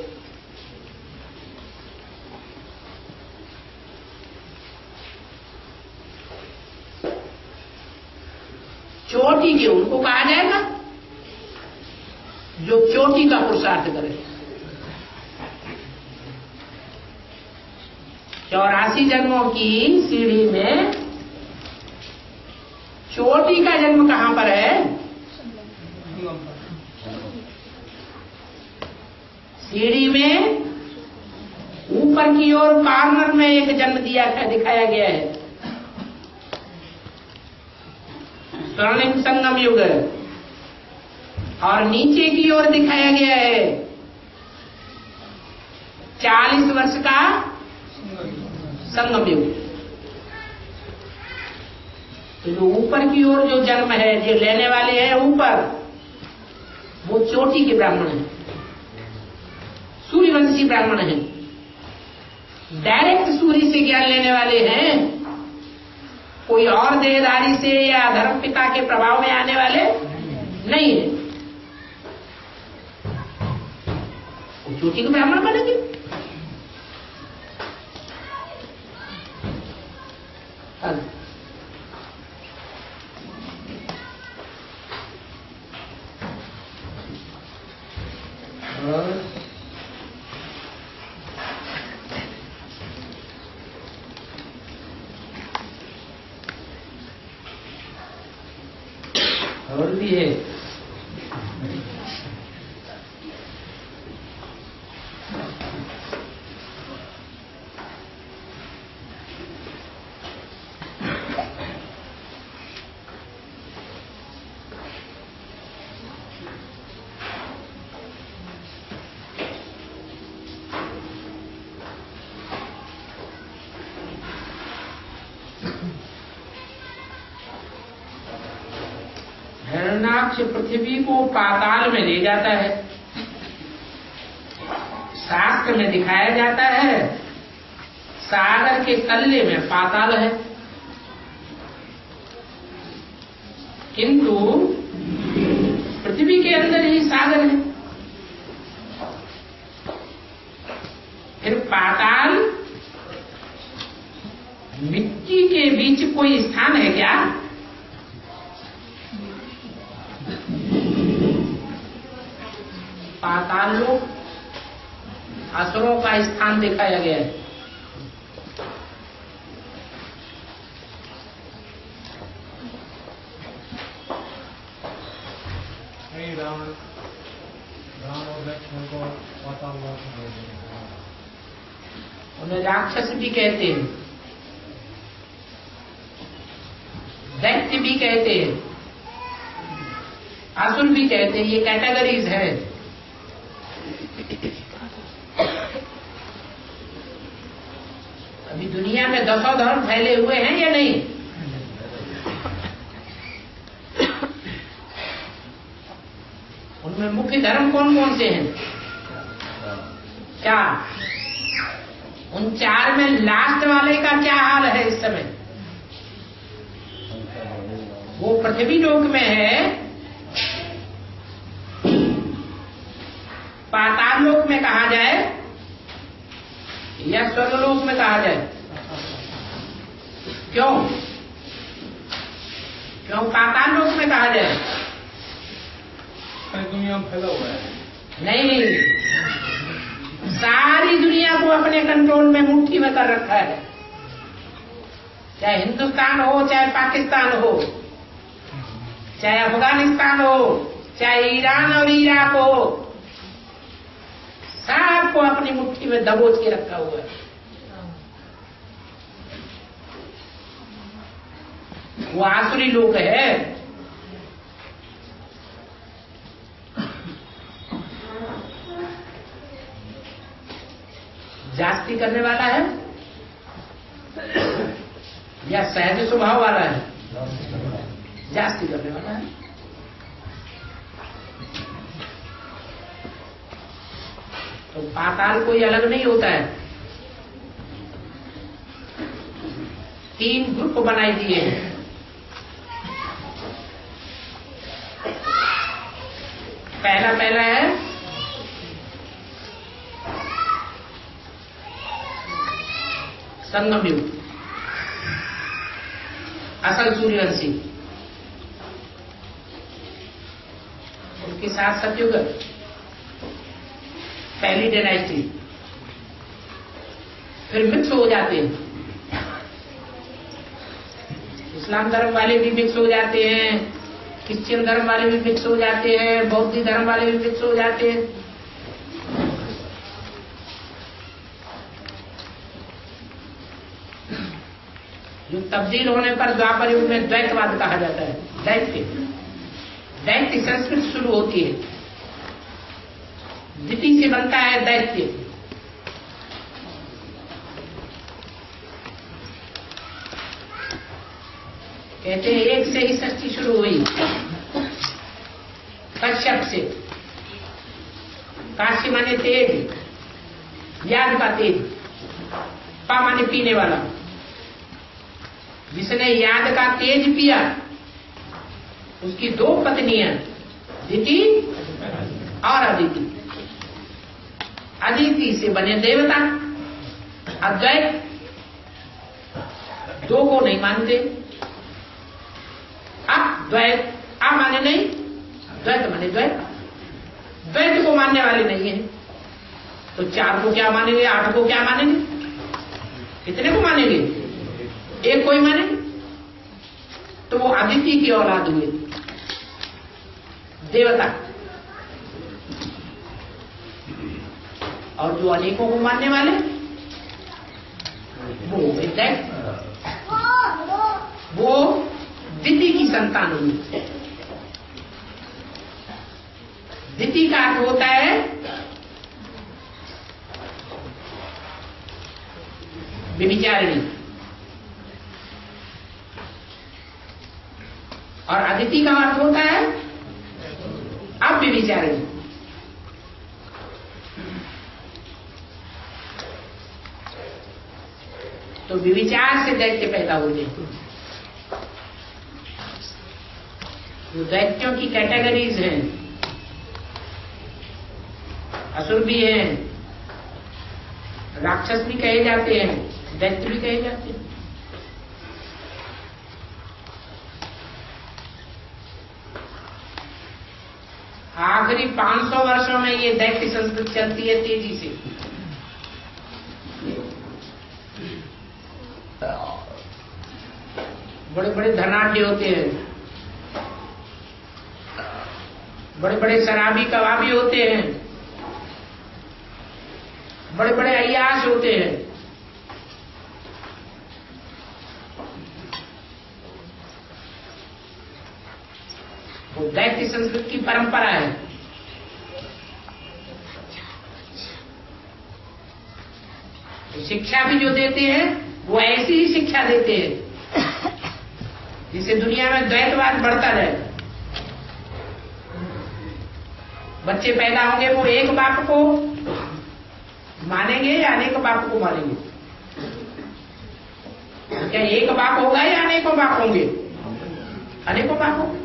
[SPEAKER 1] चोटी के उनको कहा जाएगा जो चोटी का पुरुषार्थ करे। 84 जन्मों की सीढ़ी में चोटी का जन्म कहां पर है? सीढ़ी में ऊपर की ओर कॉर्नर में एक जन्म दिखाया गया है, स्वर्णिम संगम युग, और नीचे की ओर दिखाया गया है 40 वर्ष का संगम युग। तो जो ऊपर की ओर जो जन्म है, जो लेने वाले हैं ऊपर, वो चोटी के ब्राह्मण हैं, सूर्यवंशी ब्राह्मण हैं, डायरेक्ट सूर्य से ज्ञान लेने वाले हैं, कोई और देहधारी से या धर्म पिता के प्रभाव में आने वाले नहीं है। वो चोटी के ब्राह्मण बनेंगे। और भी है हिरण्याक्ष पृथ्वी को पाताल में ले जाता है। शास्त्र में दिखाया जाता है सागर के तल्ले में पाताल है, किंतु पृथ्वी के अंदर ही सागर है। फिर पाताल मिट्टी के बीच कोई स्थान है क्या? पाताल लोक असुरों का स्थान दिखाया गया है।
[SPEAKER 2] राम और लक्ष्मण को पाताल लोक में
[SPEAKER 1] उन्हें राक्षस भी कहते हैं, दैत्य भी कहते हैं, असुर भी कहते हैं। ये कैटेगरीज है। अभी दुनिया में 10 धर्म फैले हुए हैं या नहीं? उनमें मुख्य धर्म कौन कौन से हैं? 4। उन 4 में लास्ट वाले का क्या हाल है इस समय? वो पृथ्वी लोक में है, पाताल लोक में कहा जाए या स्वर्गलोक में कहा जाए? क्यों पाताल लोक में कहा जाए?
[SPEAKER 2] दुनिया में फैला हुआ है।
[SPEAKER 1] नहीं, सारी दुनिया को अपने कंट्रोल में मुट्ठी में कर रखा है। चाहे हिंदुस्तान हो, चाहे पाकिस्तान हो, चाहे अफगानिस्तान हो, चाहे ईरान और इराक हो, सबको अपनी मुट्ठी में दबोच के रखा हुआ है। वो आसुरी लोग है। जास्ती करने वाला है या सहज स्वभाव वाला है? जास्ती करने वाला है। तो पाताल कोई अलग नहीं होता है। 3 ग्रुप बनाए दिए हैं। पहला है संगम युग, असल सूर्यवंशी। उसके साथ सतयुग, पहली डायनेस्टी। फिर मिक्स हो जाते हैं। इस्लाम धर्म वाले भी मिक्स हो जाते हैं, क्रिश्चियन धर्म वाले भी मिक्स हो जाते हैं, बौद्ध धर्म वाले भी मिक्स हो जाते हैं। जो तब्दील होने पर द्वापर युग में द्वैतवाद कहा जाता है। दैत्य संस्कृत शुरू होती है, दिति से बनता है दैत्य। कहते हैं एक से ही सृष्टि शुरू हुई, कश्यप से। काशी माने तेज, याद का तेज, पा माने पीने वाला। जिसने याद का तेज पिया उसकी 2 पत्नियां, दिति और अदिति। अदिति से बने देवता। अद्वैत 2 को नहीं मानते। द्वैत माने नहीं, द्वैत माने द्वैत। द्वैत को मानने वाले नहीं है तो 4 को क्या मानेंगे, 8 को क्या मानेंगे, कितने को मानेंगे? 1 को ही मानेंगे। तो वो अदिति की औलाद हुए देवता। और जो अनेकों को मानने वाले वो दैत्य, वो दिति की संतान हुई। दिति का अर्थ होता है व्यभिचारिणी, और अदिति का अर्थ होता है व्यभिचारिणी। तो व्यभिचार से दैत्य पैदा होते हैं। तो दैत्यों की कैटेगरीज हैं, असुर भी हैं, राक्षस भी कहे जाते हैं, दैत्य भी कहे जाते हैं। आखिरी 500 वर्षों में ये दैत्य संस्कृति चलती है तेजी से। बड़े बड़े धनाढ्य होते हैं, बड़े बड़े शराबी कबाबी होते हैं, बड़े बड़े अय्याश होते हैं। वो दैत्य संस्कृति की परंपरा है। तो शिक्षा भी जो देते हैं वो ऐसी ही शिक्षा देते हैं जिससे दुनिया में द्वैतवाद बढ़ता रहे। बच्चे पैदा होंगे वो एक बाप को मानेंगे या अनेक बाप को मानेंगे? क्या एक बाप होगा या अनेकों बाप होंगे? अनेकों बाप होंगे।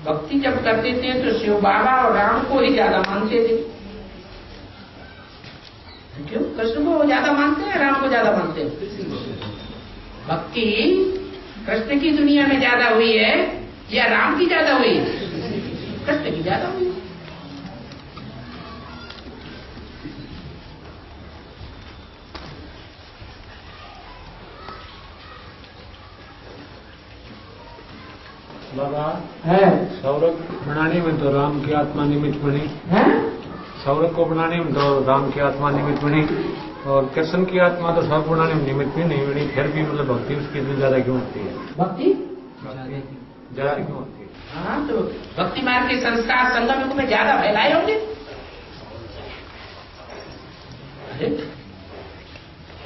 [SPEAKER 1] भक्ति जब करते थे तो शिव बाबा और राम को ही ज्यादा मानते थे। क्यों? कृष्ण को ज्यादा मानते हैं, राम को ज्यादा मानते हैं? भक्ति कृष्ण की दुनिया में ज्यादा हुई है या राम की ज्यादा हुई? कृष्ण की ज्यादा हुई।
[SPEAKER 2] बाबा
[SPEAKER 1] है
[SPEAKER 2] सौरभ बनाने में तो राम की आत्मा निमित्त बनी
[SPEAKER 1] है?
[SPEAKER 2] सौरभ को बनाने में तो राम की आत्मा निमित्त बनी, और कृष्ण की आत्मा तो सौरभ बनाने में निमित्त भी नहीं बनी, फिर भी मतलब भक्ति उसकी इतनी ज्यादा क्यों होती है?
[SPEAKER 1] भक्ति
[SPEAKER 2] ज्यादा क्यों होती है?
[SPEAKER 1] हाँ, तो भक्ति मार्ग के संस्कार संगम युग में ज्यादा फैलाए होंगे।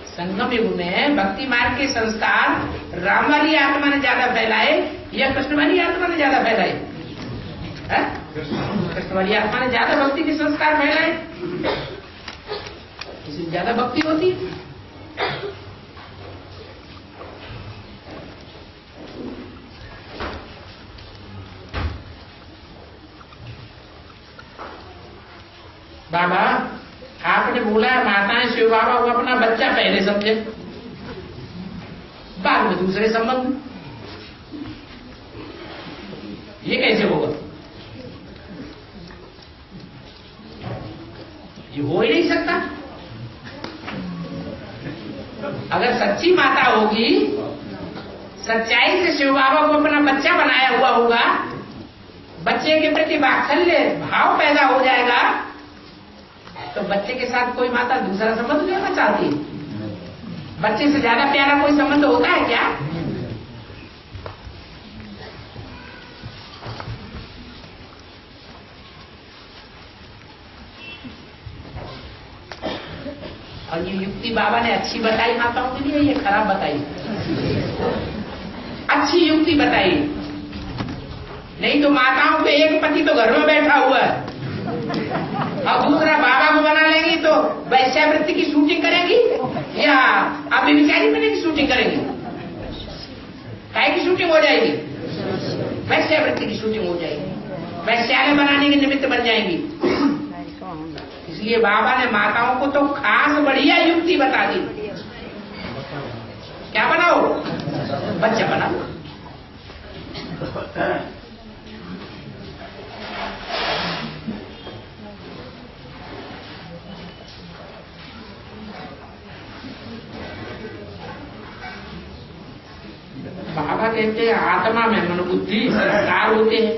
[SPEAKER 1] संगम युग में भक्ति मार्ग के संस्कार राम वाली आत्मा ने ज्यादा फैलाए या कृष्ण वाली आत्मा ने ज्यादा फैलाए? कृष्ण वाली आत्मा ने ज्यादा भक्ति के संस्कार फैलाए, इसलिए ज्यादा भक्ति होती है। बाबा आपने बोला माताएं शिव बाबा को अपना बच्चा पहले समझे, बाद में दूसरे संबंध। ये कैसे होगा? ये हो ही नहीं सकता। अगर सच्ची माता होगी, सच्चाई से शिव बाबा को अपना बच्चा बनाया हुआ होगा, बच्चे के प्रति वात्सल्य भाव पैदा हो जाएगा, तो बच्चे के साथ कोई माता दूसरा संबंध लेना चाहती है? बच्चे से ज्यादा प्यारा कोई संबंध होता है क्या? और ये युक्ति बाबा ने अच्छी बताई माताओं के लिए, ये खराब बताई? अच्छी युक्ति बताई। नहीं तो माताओं के एक पति तो घर में बैठा हुआ है और दूसरा बाबा को बना लेंगी तो वैश्यावृत्ति की शूटिंग करेंगी या आप व्यभिचारी बनने की शूटिंग करेंगी? काय की शूटिंग हो जाएगी? वैश्यावृत्ति की शूटिंग हो जाएगी, वैश्यालय बनाने के निमित्त बन जाएंगी। इसलिए बाबा ने माताओं को तो खास बढ़िया युक्ति बता दी। क्या बनाओ? बच्चा बनाओ। बाबा कहते हैं आत्मा में मनोबुद्धि संस्कार होते हैं,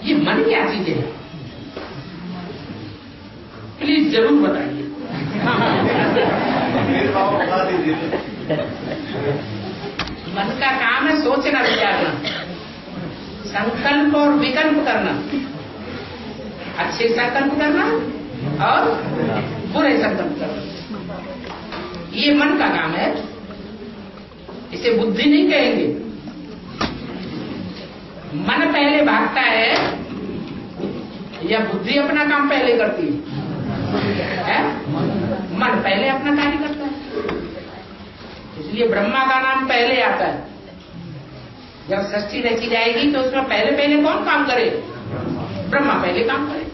[SPEAKER 1] ये मन क्या चीज है? प्लीज जरूर बताइए। मन का काम है सोचना, विचारना, संकल्प और विकल्प करना, अच्छे संकल्प करना और बुरे संकल्प करना, ये मन का काम है। इसे बुद्धि नहीं कहेंगे। मन पहले भागता है या बुद्धि अपना काम पहले करती है? मन पहले अपना कार्य करता है, इसलिए ब्रह्मा का नाम पहले आता है। जब सृष्टि रची जाएगी तो उसमें पहले पहले कौन काम करे? ब्रह्मा पहले काम करे।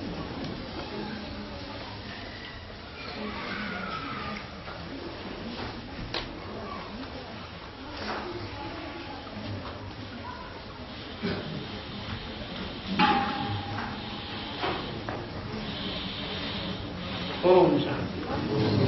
[SPEAKER 1] ओम शांति।